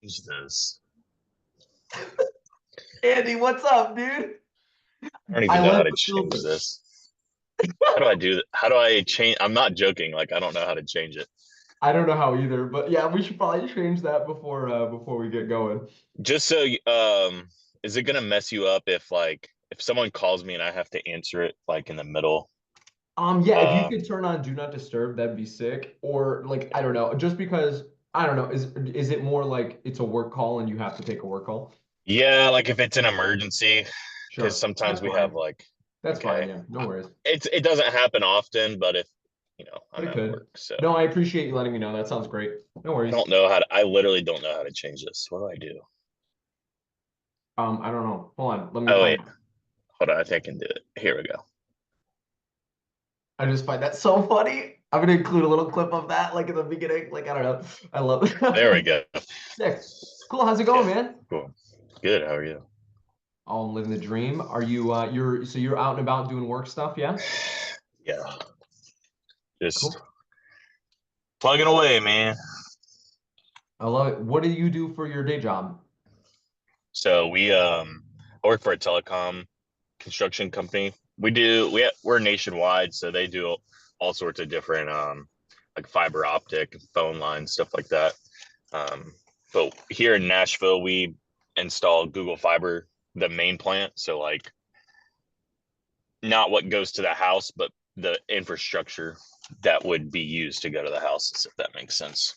Change this. Andy, what's up, dude? I don't even I know how left to the change filter. this. How do I do that? How do I change? I'm not joking. Like, I don't know how to change it. I don't know how either, but yeah, we should probably change that before we get going. Just so, is it gonna mess you up if someone calls me and I have to answer it like in the middle? Yeah, if you Um, could turn on Do Not Disturb, that'd be sick. Or like, I don't know, just because I don't know, is it more like it's a work call and you have to take a work call? yeah, like if it's an emergency, because Sure, sometimes that's we have fine. like, That's fine. okay, Yeah, no worries. it doesn't happen often, but if But I'm it at could. work, so No, I appreciate you letting me know. That sounds great. No I worries. don't know how to. I literally don't know how to change this. What do I do? I don't know. Hold on, let me Oh find wait, out. hold on. I think I can do it. Here we go. I just find that so funny. I'm gonna include a little clip of that, like in the beginning. Like, I don't know. I love There we it. go. Sick. Cool. How's it Okay, going, man? cool. Good. How are you? Oh, I'm living the dream. Are you you're out and about doing work stuff, yeah? Yeah, just Cool. plugging away, man. I love it. What do you do for your day job? So I work for a telecom construction company. We're nationwide, so they do all sorts of different like fiber optic, phone lines, stuff like that. Um, but here in Nashville, we install Google Fiber, the main plant. So like not what goes to the house, but the infrastructure that would be used to go to the houses, if that makes sense.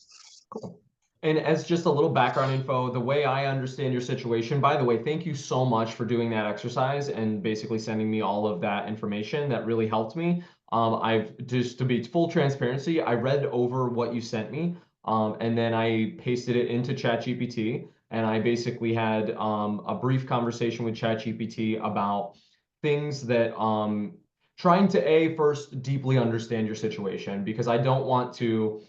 Cool. And as just a little background info, the way I understand your situation, by the way, thank you so much for doing that exercise and basically sending me all of that information. That really helped me. I've just to be full transparency, I read over what you sent me, and then I pasted it into ChatGPT, and I basically had a brief conversation with ChatGPT about things that trying to first deeply understand your situation because I don't want to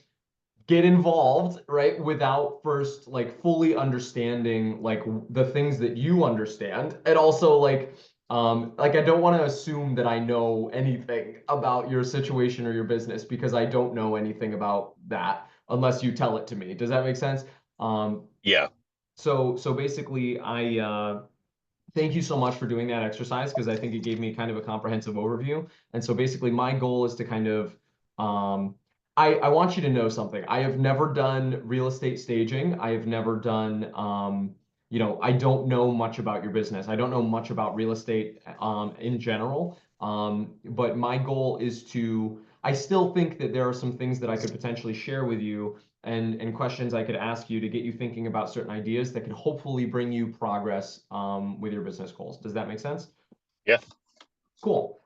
get involved, right, without first like fully understanding like the things that you understand. And also like I don't want to assume that I know anything about your situation or your business because I don't know anything about that unless you tell it to me. Does that make sense? Um, Yeah. so basically I thank you so much for doing that exercise because I think it gave me kind of a comprehensive overview. And so basically, my goal is to kind of, I want you to know something. I have never done real estate staging. I have never done, I don't know much about your business. I don't know much about real estate in general. But my goal is to, I still think that there are some things that I could potentially share with you and questions I could ask you to get you thinking about certain ideas that could hopefully bring you progress with your business goals. Does that make sense? Yeah. Cool.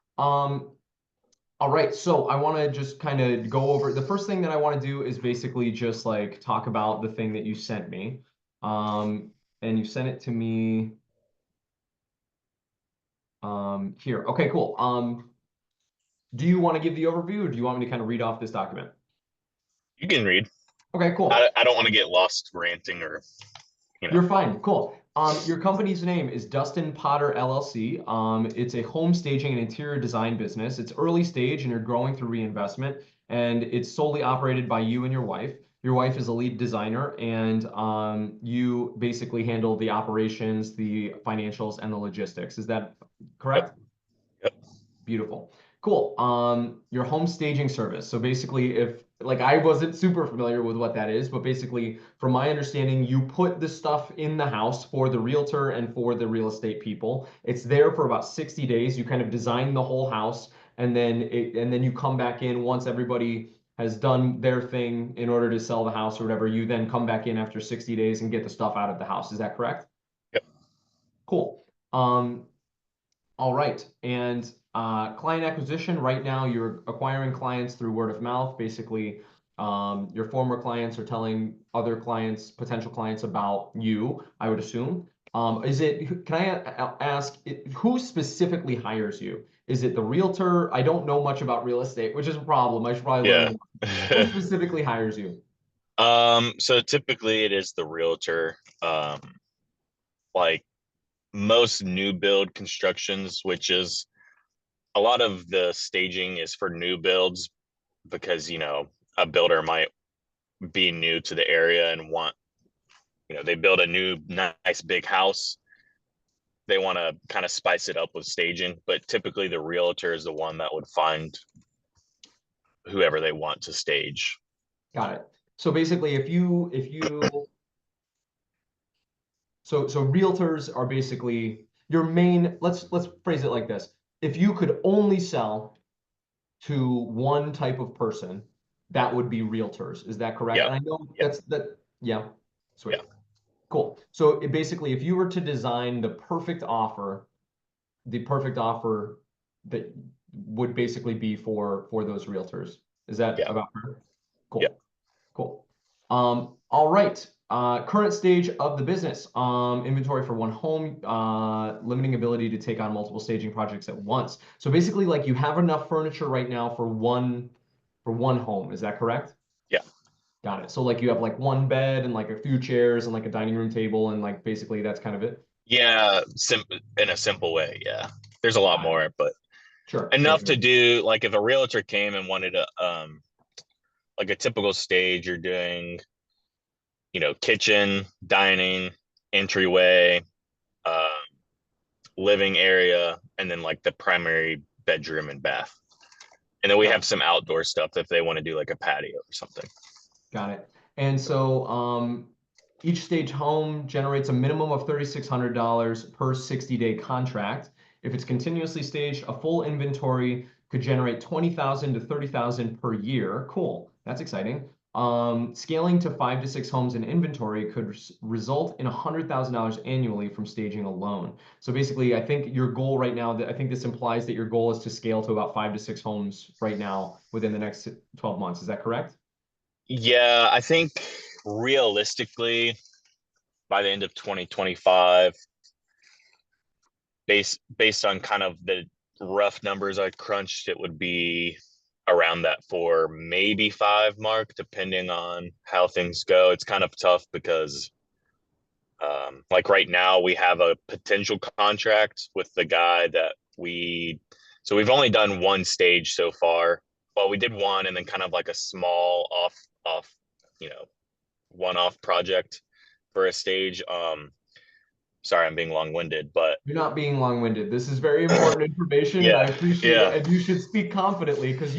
All right, so I want to just kind of go over the first thing that I want to do is basically just like talk about the thing that you sent me. Um, and you sent it to me here. Okay, cool. Do you want to give the overview or do you want me to kind of read off this document? You can read. Okay, I, cool. I don't want to get lost ranting or, you know. You're fine. Cool. Your company's name is Dustin Potter LLC. It's a home staging and interior design business. It's early stage and you're growing through reinvestment, and it's solely operated by you and your wife. Your wife is a lead designer, and you basically handle the operations, the financials, and the logistics. Is that Yep. correct? Yep. Beautiful. Cool. Your home staging service. So basically, if like I wasn't super familiar with what that is, but basically, from my understanding, you put the stuff in the house for the realtor and for the real estate people. It's there for about 60 days. You kind of design the whole house, and then you come back in once everybody has done their thing in order to sell the house or whatever. You then come back in after 60 days and get the stuff out of the house. Is that correct? Yep. Cool. All right. And client acquisition, right now you're acquiring clients through word of mouth. Basically, your former clients are telling other clients, potential clients about you, I would assume. Can I ask, who specifically hires you? Is it the realtor? I don't know much about real estate, which is a problem. I should probably learn Yeah. more. Who specifically hires you? So typically it is the realtor. Like most new build constructions, which is a lot of the staging is for new builds because, a builder might be new to the area and want they build a new nice big house. They want to kind of spice it up with staging, but typically the realtor is the one that would find whoever they want to stage. Got it. So basically, so realtors are basically your main, let's phrase it like this. If you could only sell to one type of person, that would be realtors. Is that correct? Yep. And I know Yep. yeah, Yeah. sweet. Cool. So basically, if you were to design the perfect offer that would basically be for those realtors. Is that Yeah. about fair? Yeah. Cool. Cool. All right. Current stage of the business. Inventory for one home, limiting ability to take on multiple staging projects at once. So basically, like you have enough furniture right now for one home. Is that correct? Yeah. Got it. So like you have like one bed and like a few chairs and like a dining room table and like basically that's kind of it. Yeah. In a simple way. Yeah. There's a lot Got it. more, but Sure, sure, enough to sure. do like if a realtor came and wanted a like a typical stage, you're doing, kitchen, dining, entryway, uh, living area, and then like the primary bedroom and bath. And then we Got have some outdoor stuff if they want to do like a patio or something. Got it. And so each stage home generates a minimum of $3,600 per 60-day contract. If it's continuously staged, a full inventory could generate 20,000 to 30,000 per year. Cool. That's exciting. Scaling to 5 to 6 homes in inventory could result in $100,000 annually from staging alone. So basically, I think your goal right now, I think this implies that your goal is to scale to about 5 to 6 homes right now within the next 12 months. Is that correct? Yeah, I think realistically by the end of 2025, based on kind of the rough numbers I crunched, it would be around that 4, maybe 5 mark, depending on how things go. It's kind of tough because like right now we have a potential contract with the guy that so we've only done one stage so far. Well, we did one and then kind of like a small off, you know, one-off project for a stage. Sorry, I'm being long-winded, but You're not being long-winded. This is very important information, and I yeah, appreciate it. yeah, And you should speak confidently because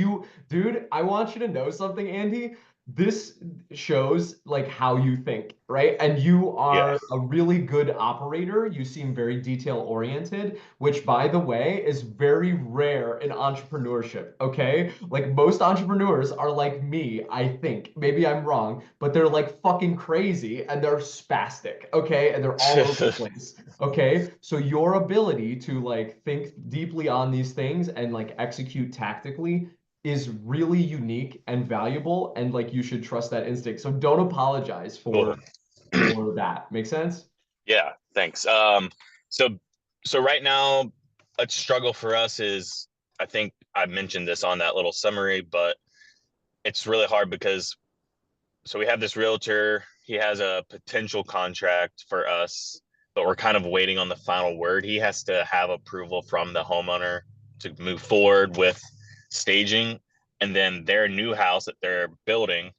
dude, I want you to know something, Andy. This shows like how you think, right? And you yeah. are a really good operator. You seem very detail-oriented, which, by the way, is very rare in entrepreneurship, okay? Like most entrepreneurs are like me, I think. Maybe I'm wrong, but they're like fucking crazy and they're spastic, okay? And they're all over the place. Okay, so your ability to like think deeply on these things and like execute tactically is really unique and valuable, and like you should trust that instinct. So don't apologize Cool. for that. Make sense? Yeah, thanks. So so right now, a struggle for us is, I think I mentioned this on that little summary, but it's really hard because so we have this realtor, he has a potential contract for us, but we're kind of waiting on the final word. He has to have approval from the homeowner to move forward with staging, and then their new house that they're building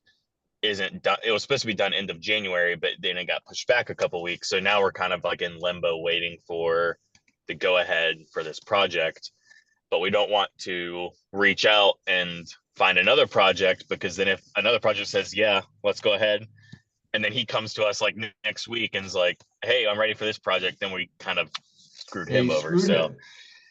isn't done. It was supposed to be done end of January, but then it got pushed back a couple weeks. So now we're kind of like in limbo waiting for the go ahead for this project. But we don't want to reach out and find another project, because then if another project says, yeah, let's go ahead, and then he comes to us like next week and is like, hey, I'm ready for this project, then we kind of screwed Yeah, you him over. screwed So him.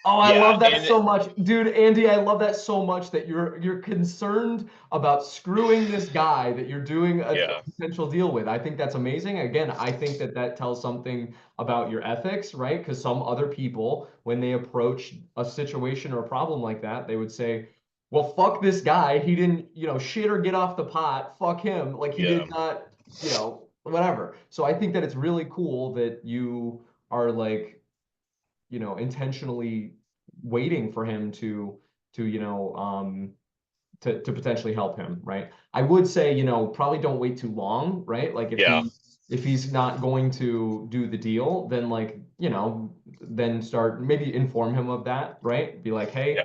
Oh, I yeah, love that and so much. Dude, Andy, I love that so much that you're concerned about screwing this guy that you're doing a yeah, potential deal with. I think that's amazing. Again, I think that that tells something about your ethics, right? Because some other people, when they approach a situation or a problem like that, they would say, "Well, fuck this guy. He didn't, shit or get off the pot. Fuck him. Like he yeah, did not, whatever." So I think that it's really cool that you are like intentionally waiting for him to to potentially help him, right? I would say, probably don't wait too long, right? Like yeah, if he's not going to do the deal, then like, then start maybe inform him of that, right? Be like, yeah,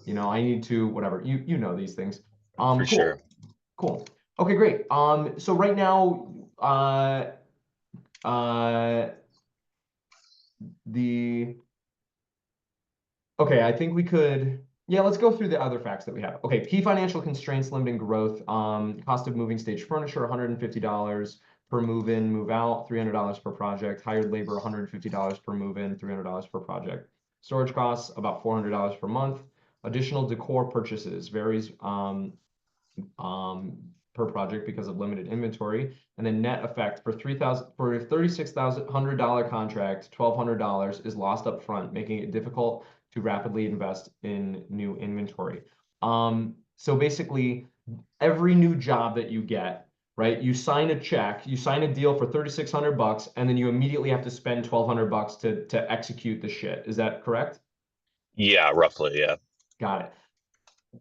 hey, I need to whatever. You know these things. for sure. Cool. Cool. Okay, great. So right now, Uh, the Okay, I think we could. Yeah, let's go through the other facts that we have. Okay, key financial constraints limiting growth. Cost of moving stage furniture, $150 per move in, move out, $300 per project. Hired labor, $150 per move in, $300 per project. Storage costs, about $400 per month. Additional decor purchases varies um, per project because of limited inventory. And then net effect for 3,000 for a $36,100 contract, $1,200 is lost up front, making it difficult to rapidly invest in new inventory. So basically, every new job that you get, right? You sign a check, you sign a deal for 3,600 bucks, and then you immediately have to spend 1,200 bucks to execute the shit. Is that correct? Yeah, roughly. Yeah. Got it.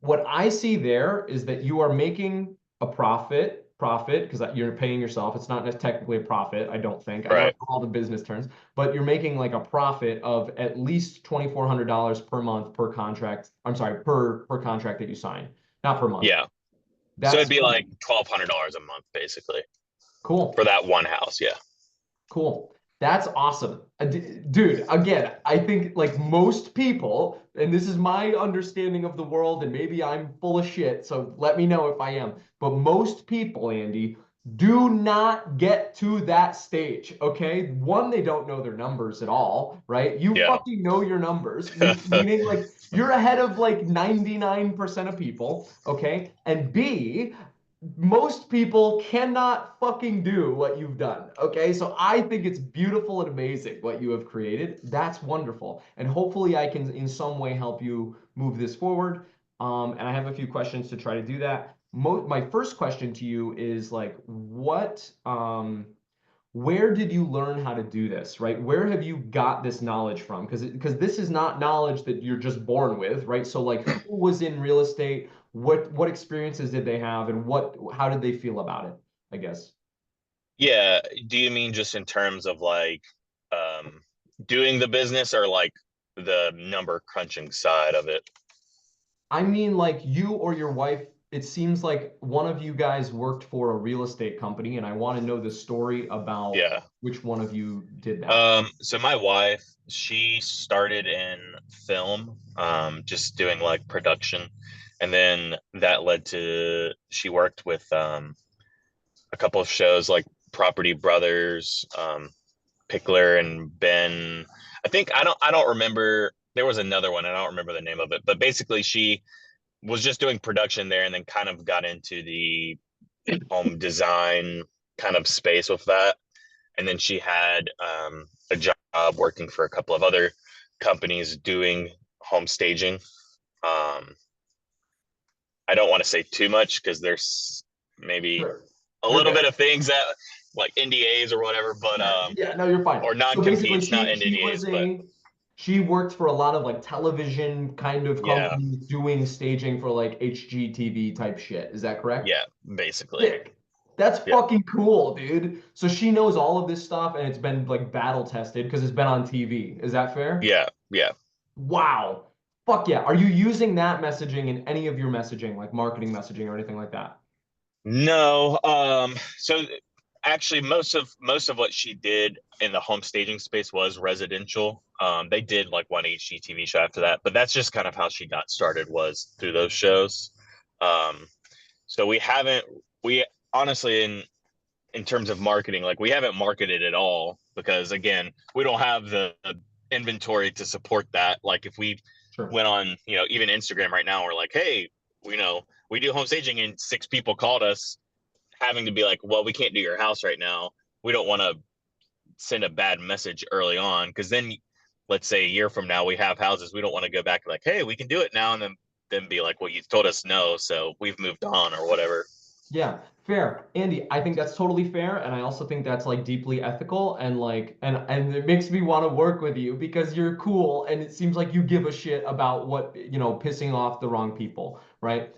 What I see there is that you are making a profit because you're paying yourself. It's not technically a profit, I don't think. I don't Right. know all the business terms, but you're making like a profit of at least $2,400 per month per contract. I'm sorry, per contract that you sign, not per month. Yeah. So it'd That's be like cool. $1,200 a month basically for Cool. that one house. Yeah. Cool. That's awesome. Dude, again, I think like most people, and this is my understanding of the world, and maybe I'm full of shit, so let me know if I am. But most people, Andy, do not get to that stage, okay? One, they don't know their numbers at all, right? You Yeah. fucking know your numbers, meaning like you're ahead of like 99% of people, okay? And B, most people cannot fucking do what you've done. Okay. So I think it's beautiful and amazing what you have created. That's wonderful. And hopefully I can in some way help you move this forward. And I have a few questions to try to do that. My first question to you is like, where did you learn how to do this, right? Where have you got this knowledge from? Because this is not knowledge that you're just born with, right? So like who was in real estate? What experiences did they have and how did they feel about it, I guess. Yeah. Do you mean just in terms of like um doing the business or like the number crunching side of it? I mean, like you or your wife, it seems like one of you guys worked for a real estate company, and I want to know the story about Yeah. which one of you did that. So my wife, she started in film, just doing like production. And then that led to she worked with a couple of shows like Property Brothers, Pickler and Ben. I don't remember, there was another one, I don't remember the name of it, but basically she was just doing production there and then kind of got into the home design kind of space with that. And then she had a job working for a couple of other companies doing home staging. Um, I don't want to say too much because there's maybe Sure. a You're little good. bit of things that like NDAs or whatever, but Yeah, no, you're fine. or So basically, non-competes, not was NDAs, but she worked for a lot of like television kind of yeah, companies doing staging for like HGTV type shit. Is that correct? yeah, basically, Sick. That's yeah, fucking cool, dude. So she knows all of this stuff and it's been like battle tested because it's been on TV. Is that fair? yeah, yeah. Wow. Fuck yeah. Are you using that messaging in any of your messaging, like marketing messaging or anything like that? No, so actually most of what she did in the home staging space was residential. They did like one HGTV show after that, but that's just kind of how she got started was through those shows. Um, so we honestly in terms of marketing, like we haven't marketed at all because again, we don't have the inventory to support that. Like if we Sure. went on, even Instagram right now, we're like, hey, we do home staging and six people called us having to be like, well, we can't do your house right now. We don't want to send a bad message early on because then let's say a year from now we have houses, we don't want to go back like, hey, we can do it now, and then be like, well, you told us no, so we've moved on or whatever. Yeah, fair. Andy, I think that's totally fair, and I also think that's like deeply ethical and like and it makes me want to work with you because you're cool and it seems like you give a shit about what, pissing off the wrong people, right?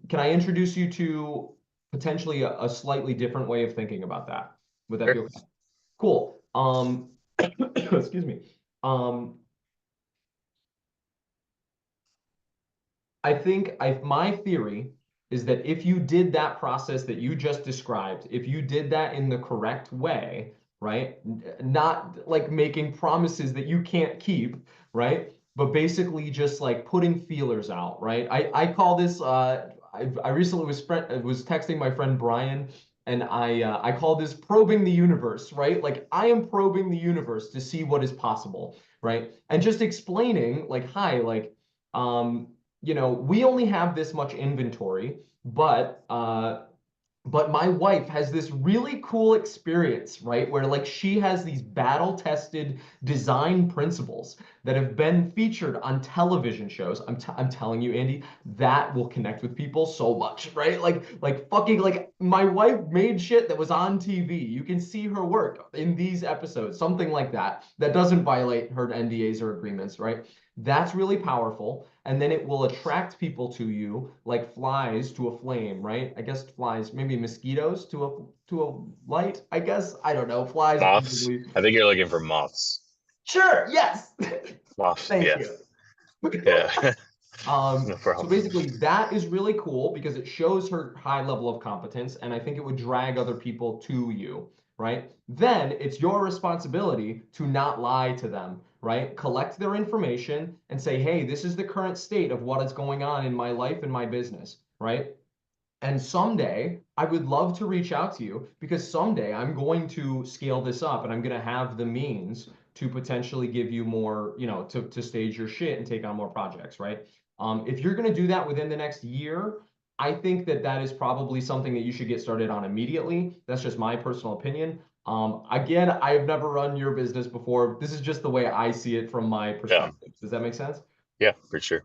Can I introduce you to potentially a slightly different way of thinking about that? Would that be Sure. okay? Cool. Excuse me. Um, my theory is that if you did that process that you just described, if you did that in the correct way, right? Not like making promises that you can't keep, right? But basically just like putting feelers out, right? I call this I recently was texting my friend Brian, and I call this probing the universe, right? Like I am probing the universe to see what is possible, right? And just explaining like, hi, like um we only have this much inventory, but my wife has this really cool experience, right? Where like she has these battle-tested design principles that have been featured on television shows. I'm telling you, Andy, that will connect with people so much, right? Like fucking like my wife made shit that was on TV. You can see her work in these episodes, something like that, that doesn't violate her NDAs or agreements, right? That's really powerful. And then it will attract people to you like flies to a flame, right? I guess flies, maybe mosquitoes to a light, I guess. I don't know. Flies Moths. probably. I think you're looking for moths. Sure, yes. Moths. Thank Yeah. you. Yeah. No So problem. basically, that is really cool because it shows her high level of competence, and I think it would drag other people to you, right? Then it's your responsibility to not lie to them, right? Collect their information and say, hey, this is the current state of what is going on in my life and my business, right? And someday I would love to reach out to you because someday I'm going to scale this up and I'm going to have the means to potentially give you more, to stage your shit and take on more projects, right? If you're going to do that within the next year, I think that that is probably something that you should get started on immediately. That's just my personal opinion. Again, I've never run your business before. This is just the way I see it from my Yeah. perspective. Does that make sense? Yeah, for sure.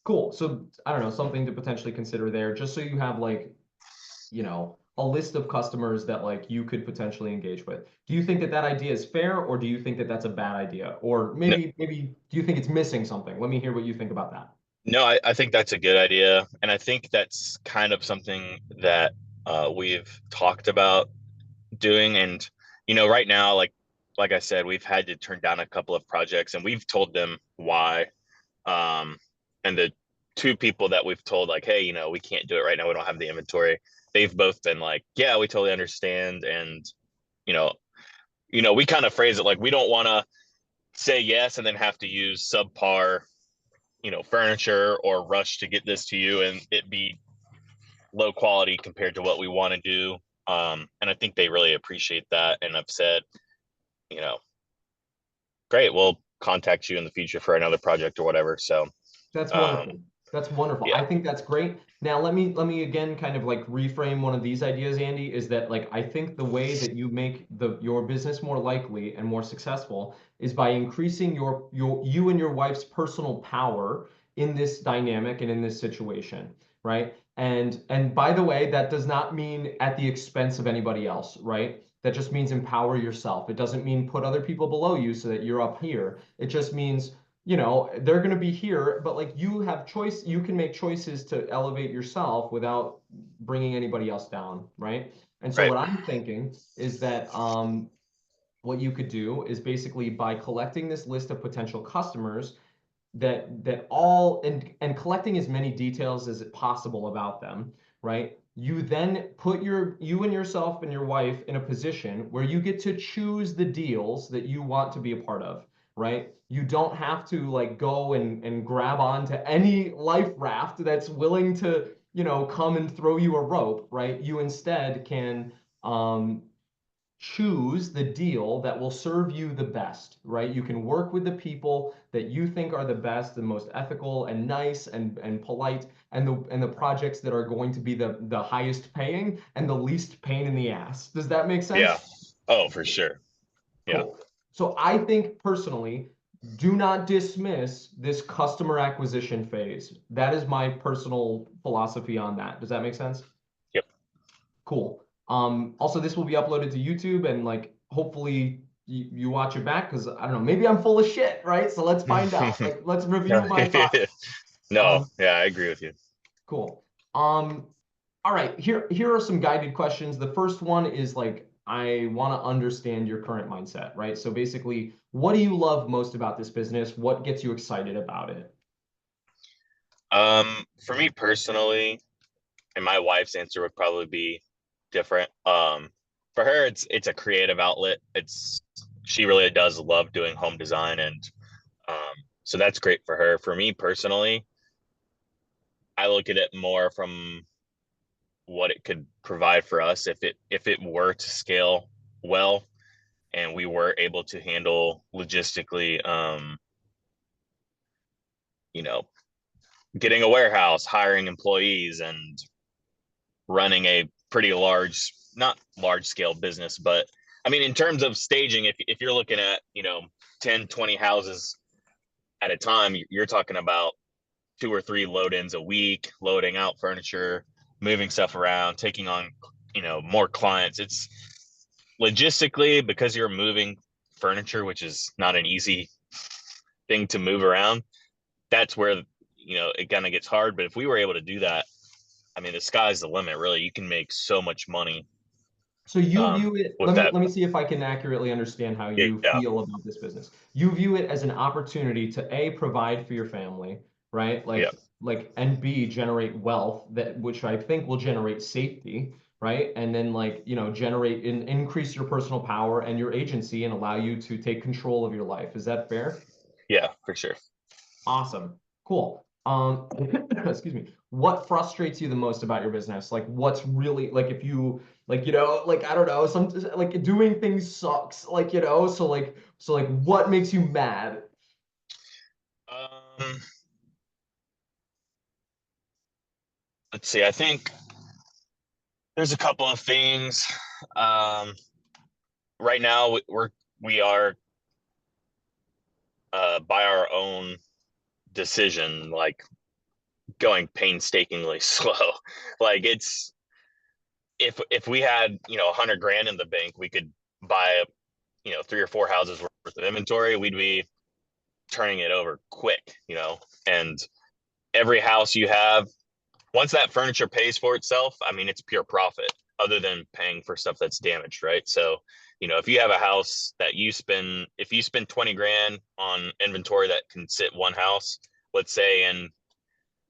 Cool. So I don't know, something to potentially consider there, just so you have like a list of customers that like you could potentially engage with. Do you think that that idea is fair, or do you think that that's a bad idea? Or No, maybe do you think it's missing something? Let me hear what you think about that. no, I think that's a good idea. And I think that's kind of something that we've talked about doing. And, right now, like I said, we've had to turn down a couple of projects and we've told them why. Um, and the two people that we've told, like, hey, we can't do it right now. We don't have the inventory. They've both been like, yeah, we totally understand. And, you know, we kind of phrase it like we don't want to say yes and then have to use subpar, furniture or rush to get this to you and it be low quality compared to what we want to do. And I think they really appreciate that. And I've said, you know, great, we'll contact you in the future for another project or whatever. So, That's um, wonderful. That's wonderful. yeah, I think that's great. Now let me again kind of like reframe one of these ideas, Andy, is that like I think the way that you make your business more likely and more successful is by increasing your you and your wife's personal power in this dynamic and in this situation, right? And by the way, that does not mean at the expense of anybody else, right? That just means empower yourself. It doesn't mean put other people below you so that you're up here. It just means they're going to be here, but like you have choice, you can make choices to elevate yourself without bringing anybody else down, right? And so right. what I'm thinking is that what you could do is basically by collecting this list of potential customers that all and collecting as many details as possible about them, right? You then put you and yourself and your wife in a position where you get to choose the deals that you want to be a part of, right? You don't have to like go and grab onto any life raft that's willing to, come and throw you a rope, right? You instead can choose the deal that will serve you the best, right? You can work with the people that you think are the best, the most ethical and nice and polite, and the projects that are going to be the highest paying and the least pain in the ass. Does that make Yeah. sense? Oh, for sure. Yeah. Cool. So I think personally, do not dismiss this customer acquisition phase. That is my personal philosophy on that. Does that make sense? Yep. Cool. Also, this will be uploaded to YouTube and like hopefully you watch it back because I don't know, maybe I'm full of shit, right? So let's find out. Like, let's review No, my thoughts. no, Um, yeah, I agree with you. cool. Um, all right, here are some guided questions. The first one is like, I want to understand your current mindset, right? So basically, what do you love most about this business? What gets you excited about it? For me personally, and my wife's answer would probably be different. for her, it's a creative outlet. It's she really does love doing home design, and um, so that's great for her. For me personally, I look at it more from what it could provide for us if it were to scale well, and we were able to handle logistically, you know, getting a warehouse, hiring employees, and running a pretty large, not large scale business, but I mean, in terms of staging, if you're looking at, 10, 20 houses at a time, you're talking about 2 or 3 load ins a week, loading out furniture, moving stuff around, taking on, more clients. It's logistically, because you're moving furniture, which is not an easy thing to move around. That's where, it kind of gets hard. But if we were able to do that, I mean, the sky's the limit, really. You can make so much money So you view it, with that. let me see if I can accurately understand how you Yeah. feel about this business. You view it as an opportunity to A, provide for your family, right? Yeah. And B, generate wealth that which I think will generate safety, right? And then generate and increase your personal power and your agency and allow you to take control of your life. Is that fair? Yeah, for sure. Awesome. Cool. Excuse me. What frustrates you the most about your business? Like what's really like if you I don't know, some like doing things sucks, so what makes you mad? Um, let's see. I think there's a couple of things. Um, right now, we are by our own decision, like going painstakingly slow. Like it's if we had 100 grand in the bank, we could buy 3 or 4 houses worth of inventory. We'd be turning it over quick, and every house you have, once that furniture pays for itself, I mean, it's pure profit other than paying for stuff that's damaged, right? So, if you have a house that if you spend 20 grand on inventory that can sit one house, let's say in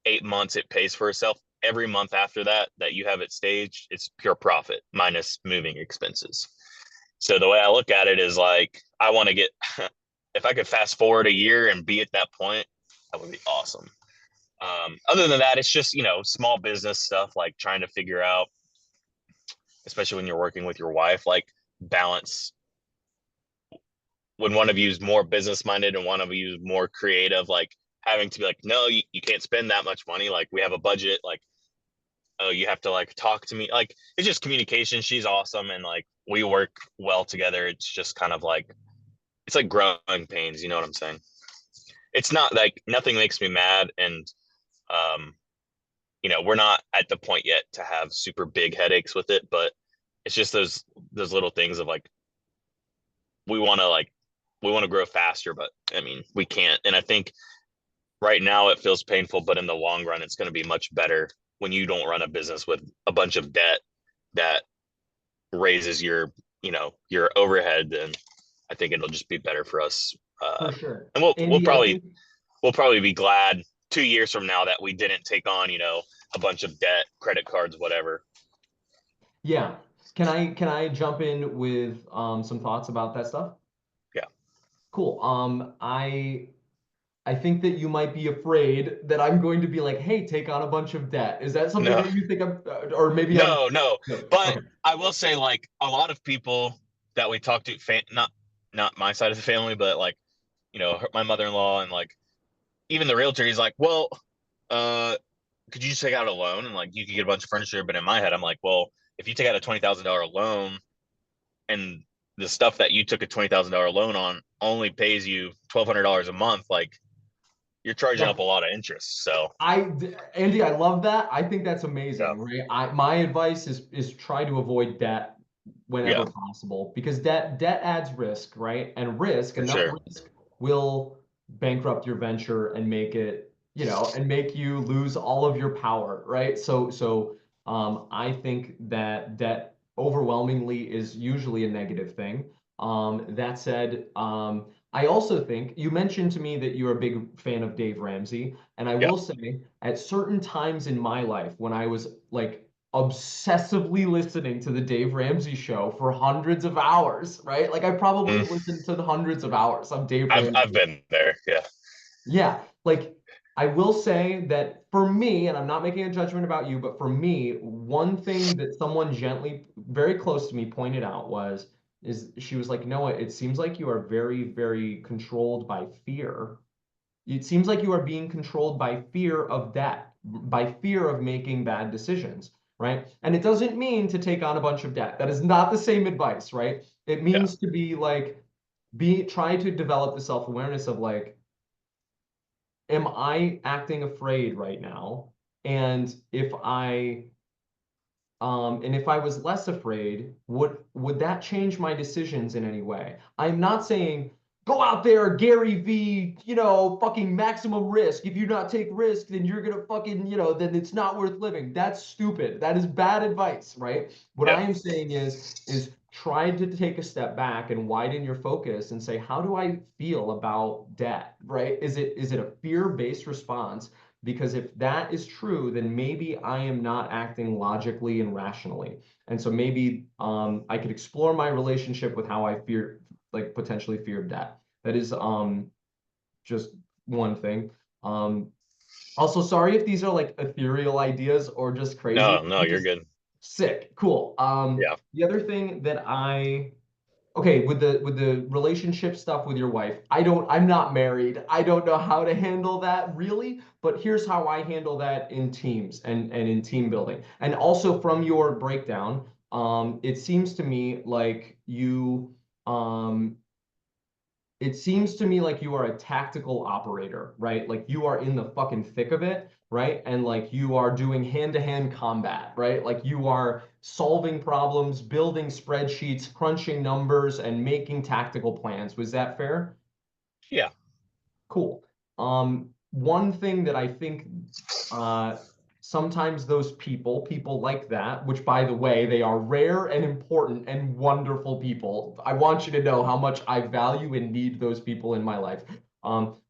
8 months it pays for itself. Every month after that you have it staged, it's pure profit minus moving expenses. So the way I look at it is like, I want to get, if I could fast forward a year and be at that point, that would be awesome. Other than that, it's just, small business stuff, like trying to figure out, especially when you're working with your wife, like balance when one of you is more business minded and one of you is more creative, like having to be like, no, you can't spend that much money. Like we have a budget. Like, oh, you have to like talk to me. Like it's just communication. She's awesome. And like we work well together. It's just kind of like, it's like growing pains. You know what I'm saying? It's not like nothing makes me mad. And, um, we're not at the point yet to have super big headaches with it, but it's just those little things of like, we want to like, we want to grow faster, but I mean, we can't. And I think right now it feels painful, but in the long run, it's going to be much better when you don't run a business with a bunch of debt that raises your overhead. Then I think it'll just be better for us. For sure. And we'll Andy, I probably think we'll probably be glad 2 years from now that we didn't take on a bunch of debt, credit cards, whatever. yeah. Can I jump in with some thoughts about that stuff? Yeah. Cool. I think that you might be afraid that I'm going to be like, hey, take on a bunch of debt. Is that something No, that you think or maybe I'm, no. no. But Okay. I will say, like a lot of people that we talk to, not my side of the family, but like my mother-in-law and like even the realtor, he's like, well, uh, could you just take out a loan and like you could get a bunch of furniture? But in my head, I'm like, well, if you take out a $20,000 loan and the stuff that you took a $20,000 loan on only pays you $1,200 a month, like you're charging up Yeah. a lot of interest. So Andy, I love that. I think that's yeah, amazing, right? My advice is try to avoid debt yeah, whenever possible because debt adds risk, right? And risk, for enough sure. risk will bankrupt your venture and make it, and make you lose all of your power, right? I think that debt overwhelmingly is usually a negative thing. That said, I also think you mentioned to me that you're a big fan of Dave Ramsey. And I Yeah, will say, at certain times in my life, when I was like obsessively listening to the Dave Ramsey show for hundreds of hours, right? Like I probably Mm, listened to the hundreds of hours of Dave I've Ramsey. been there. Yeah. Yeah, like I will say that for me, and I'm not making a judgment about you, but for me, one thing that someone gently, very close to me, pointed out is she was like, Noah, it seems like you are very, very controlled by fear. It seems like you are being controlled by fear of debt, by fear of making bad decisions, right? And it doesn't mean to take on a bunch of debt. That is not the same advice, right? It Yeah. means to be like, try to develop the self-awareness of like, am I acting afraid right now? And if I was less afraid, would that change my decisions in any way? I'm not saying go out there, Gary V, fucking maximum risk. If you not take risk, then you're gonna fucking, then it's not worth living. That's stupid. That is bad advice, right? What Yeah. I am saying is try to take a step back and widen your focus and say, how do I feel about debt, right? Is it a fear-based response? Because if that is true, then maybe I am not acting logically and rationally. And so maybe I could explore my relationship with how I fear, like potentially fear debt. That is just one thing. Um, Also, sorry if these are like ethereal ideas or just crazy. No, no, I'm you're just good. sick. Cool. Yeah. The other thing that I okay, with the relationship stuff with your wife, I'm not married. I don't know how to handle that really, but here's how I handle that in teams and in team building. And also from your breakdown, it seems to me like um it seems to me like you are a tactical operator, right? Like you are in the fucking thick of it, right? And like you are doing hand-to-hand combat, right? Like you are solving problems, building spreadsheets, crunching numbers, and making tactical plans. Was that fair? Yeah. Cool. One thing that I think uh, sometimes those people like that, which by the way, they are rare and important and wonderful people. I want you to know how much I value and need those people in my life.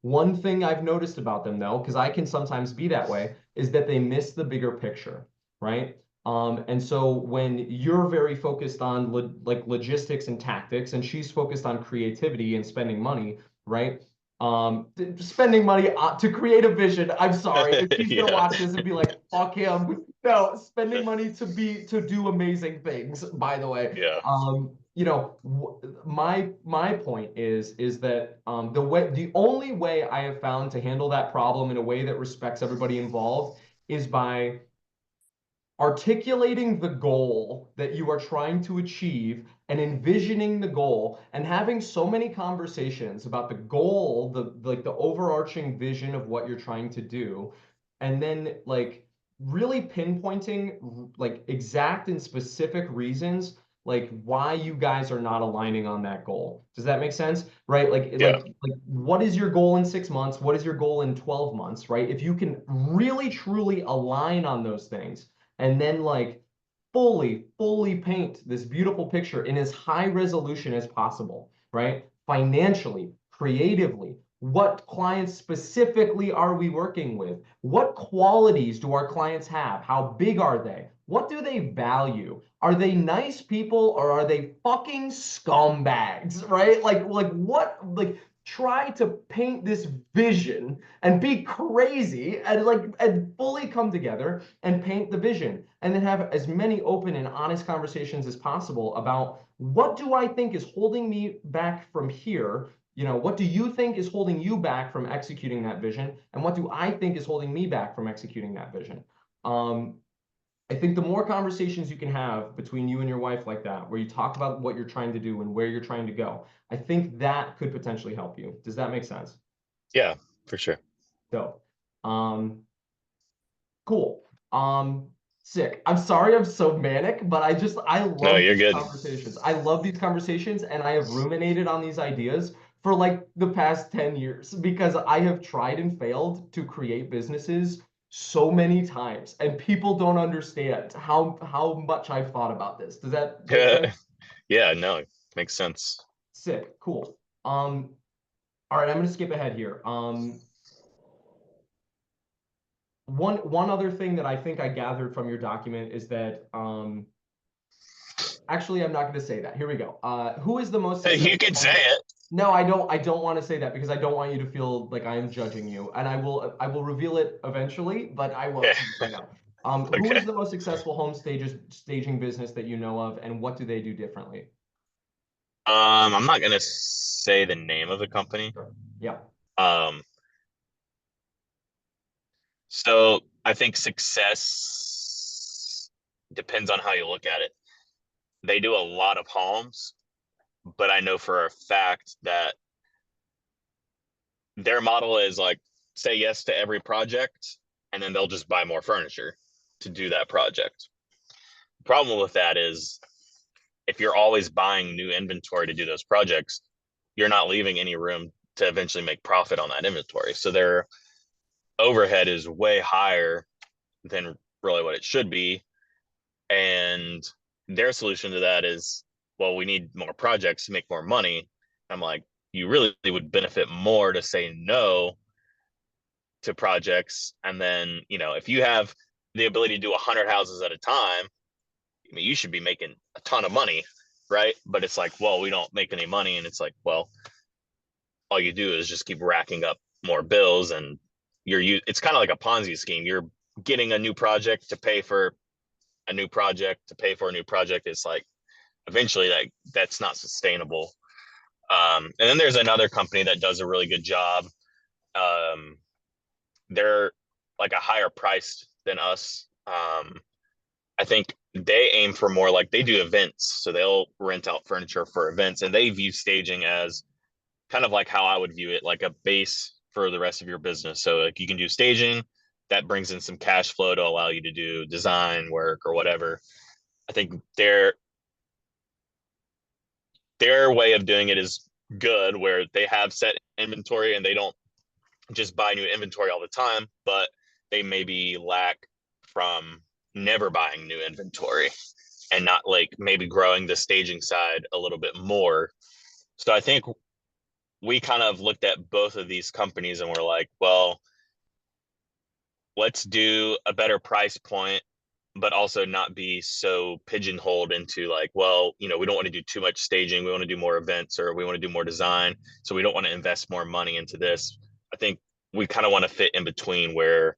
One thing I've noticed about them though, because I can sometimes be that way, is that they miss the bigger picture, right? And so when you're very focused on like logistics and tactics, and she's focused on creativity and spending money, right? Spending money to create a vision. I'm sorry if she's gonna Yeah. watch this and be like, "Fuck him." No, spending money to do amazing things. By the way, Yeah. my point is that the only way I have found to handle that problem in a way that respects everybody involved is by articulating the goal that you are trying to achieve and envisioning the goal and having so many conversations about the goal, the overarching vision of what you're trying to do, and then like really pinpointing like exact and specific reasons like why you guys are not aligning on that goal. Does that make sense? Right? Like Yeah. what is your goal in 6 months? What is your goal in 12 months? Right? If you can really truly align on those things and then like fully paint this beautiful picture in as high resolution as possible, right? Financially, creatively, what clients specifically are we working with? What qualities do our clients have? How big are they? What do they value? Are they nice people or are they fucking scumbags, right? Like what like try to paint this vision and be crazy and fully come together and paint the vision and then have as many open and honest conversations as possible about what do I think is holding me back from here. What do you think is holding you back from executing that vision? And what do I think is holding me back from executing that vision? Um, I think the more conversations you can have between you and your wife like that, where you talk about what you're trying to do and where you're trying to go, I think that could potentially help you. Does that make sense? Yeah, for sure. So, um, cool. Sick. I'm sorry I'm so manic, but I No, love you're these good. conversations. I love these conversations, and I have ruminated on these ideas for like the past 10 years because I have tried and failed to create businesses so many times, and people don't understand how much I've thought about this. Does that make sense? Yeah, no, makes sense. Sick. Cool. All right, I'm gonna skip ahead here. one other thing that I think I gathered from your document is that actually I'm not going to say that. Here we go. Who is the most You successful can say home? it. No, I don't want to say that because I don't want you to feel like I am judging you, and I will reveal it eventually, but I won't say it right now. Who Okay. is the most successful home staging business that you know of, and what do they do differently? I'm not gonna say the name of the company. Sure. Yeah. Um, so I think success depends on how you look at it. They do a lot of homes, but I know for a fact that their model is like say yes to every project and then they'll just buy more furniture to do that project. The problem with that is if you're always buying new inventory to do those projects, you're not leaving any room to eventually make profit on that inventory. So their overhead is way higher than really what it should be. And their solution to that is, well, we need more projects to make more money. I'm like, you really would benefit more to say no to projects. And then, if you have the ability to do 100 houses at a time, I mean, you should be making a ton of money, right? But it's like, well, we don't make any money. And it's like, well, all you do is just keep racking up more bills and it's kind of like a Ponzi scheme. You're getting a new project to pay for a new project to pay for a new project. It's like eventually that's not sustainable. And then there's another company that does a really good job. Um, they're like a higher priced than us. I think they aim for more like they do events, so they'll rent out furniture for events, and they view staging as kind of like how I would view it, like a base for the rest of your business. So like you can do staging, that brings in some cash flow to allow you to do design work or whatever. I think their way of doing it is good, where they have set inventory and they don't just buy new inventory all the time, but they maybe lack from never buying new inventory and not like maybe growing the staging side a little bit more. So I think we kind of looked at both of these companies and we're like, well, let's do a better price point, but also not be so pigeonholed into like, well, we don't want to do too much staging. We want to do more events or we want to do more design. So we don't want to invest more money into this. I think we kind of want to fit in between where,